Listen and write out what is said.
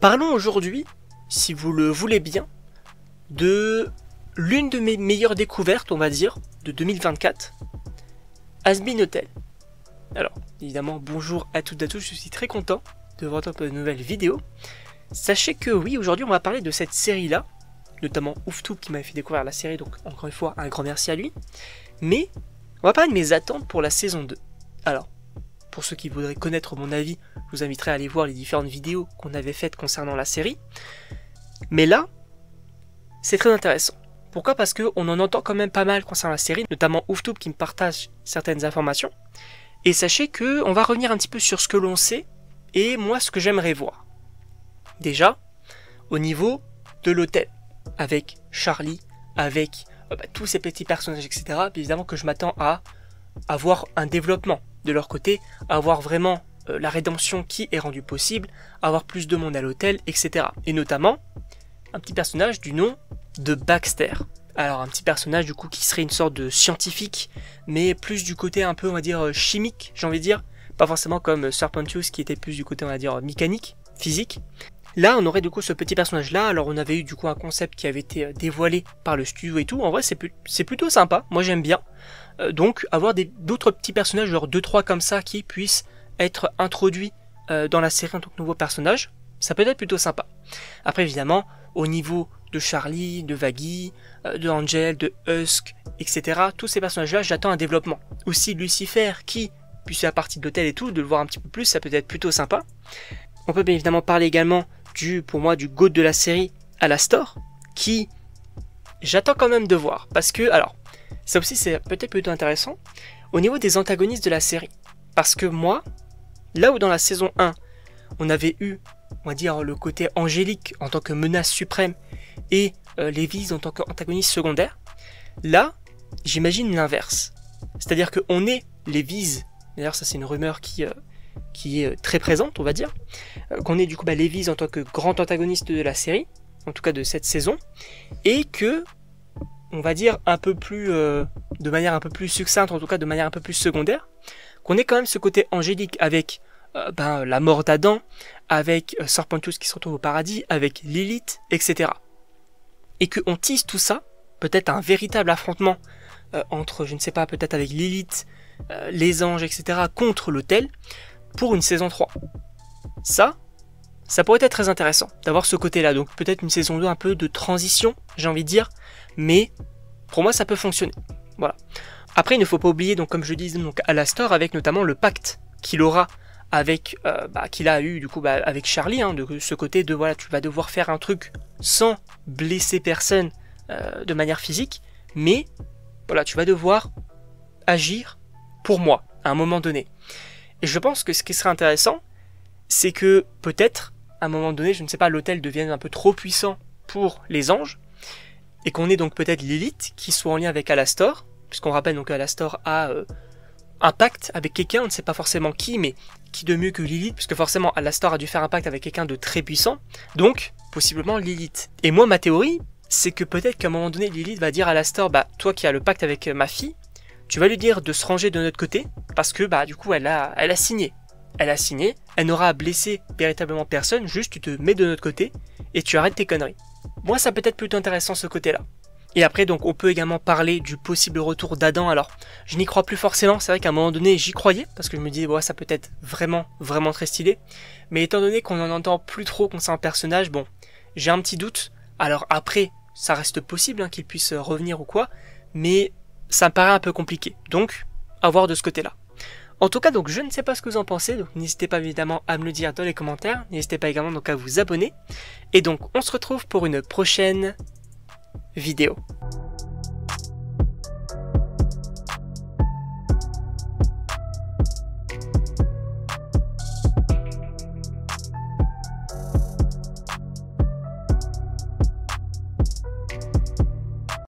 Parlons aujourd'hui, si vous le voulez bien, de l'une de mes meilleures découvertes, on va dire, de 2024, Hazbin Hotel. Alors, évidemment, bonjour à toutes et à tous, je suis très content de vous retrouver pour une nouvelle vidéo. Sachez que oui, aujourd'hui on va parler de cette série-là, notamment Ouftoub qui m'avait fait découvrir la série, donc encore une fois, un grand merci à lui. Mais, on va parler de mes attentes pour la saison 2. Alors, pour ceux qui voudraient connaître mon avis, je vous inviterai à aller voir les différentes vidéos qu'on avait faites concernant la série. Mais là, c'est très intéressant. Pourquoi? Parce qu'on en entend quand même pas mal concernant la série, notamment Ouftoub qui me partage certaines informations. Et sachez que on va revenir un petit peu sur ce que l'on sait, et moi ce que j'aimerais voir. Déjà, au niveau de l'hôtel, avec Charlie, avec tous ces petits personnages, etc. Évidemment que je m'attends à avoir un développement de leur côté, à avoir vraiment la rédemption qui est rendue possible, à avoir plus de monde à l'hôtel, etc. Et notamment, un petit personnage du nom de Baxter. Alors un petit personnage du coup qui serait une sorte de scientifique, mais plus du côté un peu on va dire chimique, j'ai envie de dire. Pas forcément comme Serpentius qui était plus du côté on va dire mécanique, physique. Là on aurait du coup ce petit personnage là, alors on avait eu du coup un concept qui avait été dévoilé par le studio et tout, en vrai c'est plutôt sympa, moi j'aime bien. Donc avoir d'autres petits personnages, genre 2-3 comme ça qui puissent être introduits dans la série en tant que nouveaux personnages, ça peut être plutôt sympa. Après évidemment, au niveau de Charlie, de Vaggie, de Angel, de Husk, etc. Tous ces personnages-là, j'attends un développement. Aussi Lucifer, qui, puisque c'est la partie de l'hôtel et tout, de le voir un petit peu plus, ça peut être plutôt sympa. On peut bien évidemment parler également pour moi, du GOAT de la série, Alastor, qui, j'attends quand même de voir. Parce que, alors, ça aussi c'est peut-être plutôt intéressant, au niveau des antagonistes de la série. Parce que moi, là où dans la saison 1, on avait eu, on va dire, le côté angélique en tant que menace suprême, et les Viz en tant qu'antagonistes secondaires, là, j'imagine l'inverse. C'est-à-dire qu'on est les Viz, d'ailleurs ça c'est une rumeur qui est très présente, on va dire, qu'on est du coup les Viz en tant que grand antagoniste de la série, en tout cas de cette saison, et que, on va dire un peu plus, de manière un peu plus succincte, en tout cas de manière un peu plus secondaire, qu'on ait quand même ce côté angélique avec la mort d'Adam, avec Serpentius qui se retrouve au paradis, avec Lilith, etc. Et qu'on tisse tout ça, peut-être un véritable affrontement entre, je ne sais pas, peut-être avec Lilith, les anges, etc., contre l'autel, pour une saison 3. Ça pourrait être très intéressant, d'avoir ce côté-là, donc peut-être une saison 2 un peu de transition, j'ai envie de dire, mais pour moi ça peut fonctionner. Voilà. Après il ne faut pas oublier, donc comme je disais, donc Alastor, avec notamment le pacte qu'il aura avec qu'il a eu du coup avec Charlie, de ce côté de voilà, tu vas devoir faire un truc sans blesser personne de manière physique, mais voilà, tu vas devoir agir pour moi à un moment donné. Et je pense que ce qui serait intéressant, c'est que peut-être à un moment donné, je ne sais pas, l'hôtel devienne un peu trop puissant pour les anges, et qu'on ait donc peut-être Lilith qui soit en lien avec Alastor, puisqu'on rappelle donc Alastor a un pacte avec quelqu'un, on ne sait pas forcément qui, mais qui de mieux que Lilith, puisque forcément Alastor a dû faire un pacte avec quelqu'un de très puissant, donc possiblement Lilith. Et moi ma théorie, c'est que peut-être qu'à un moment donné Lilith va dire à Alastor, toi qui as le pacte avec ma fille, tu vas lui dire de se ranger de notre côté, parce que du coup elle a signé. Elle a signé, elle n'aura à blesser véritablement personne, juste tu te mets de notre côté, et tu arrêtes tes conneries. Moi ça peut être plutôt intéressant ce côté-là. Et après, donc, on peut également parler du possible retour d'Adam. Alors, je n'y crois plus forcément. C'est vrai qu'à un moment donné, j'y croyais, parce que je me disais, ça peut être vraiment, vraiment très stylé. Mais étant donné qu'on n'en entend plus trop concernant un personnage, bon, j'ai un petit doute. Alors après, ça reste possible qu'il puisse revenir ou quoi, mais ça me paraît un peu compliqué. Donc, à voir de ce côté-là. En tout cas, donc, je ne sais pas ce que vous en pensez, donc n'hésitez pas évidemment à me le dire dans les commentaires. N'hésitez pas également donc à vous abonner. Et donc, on se retrouve pour une prochaine vidéo.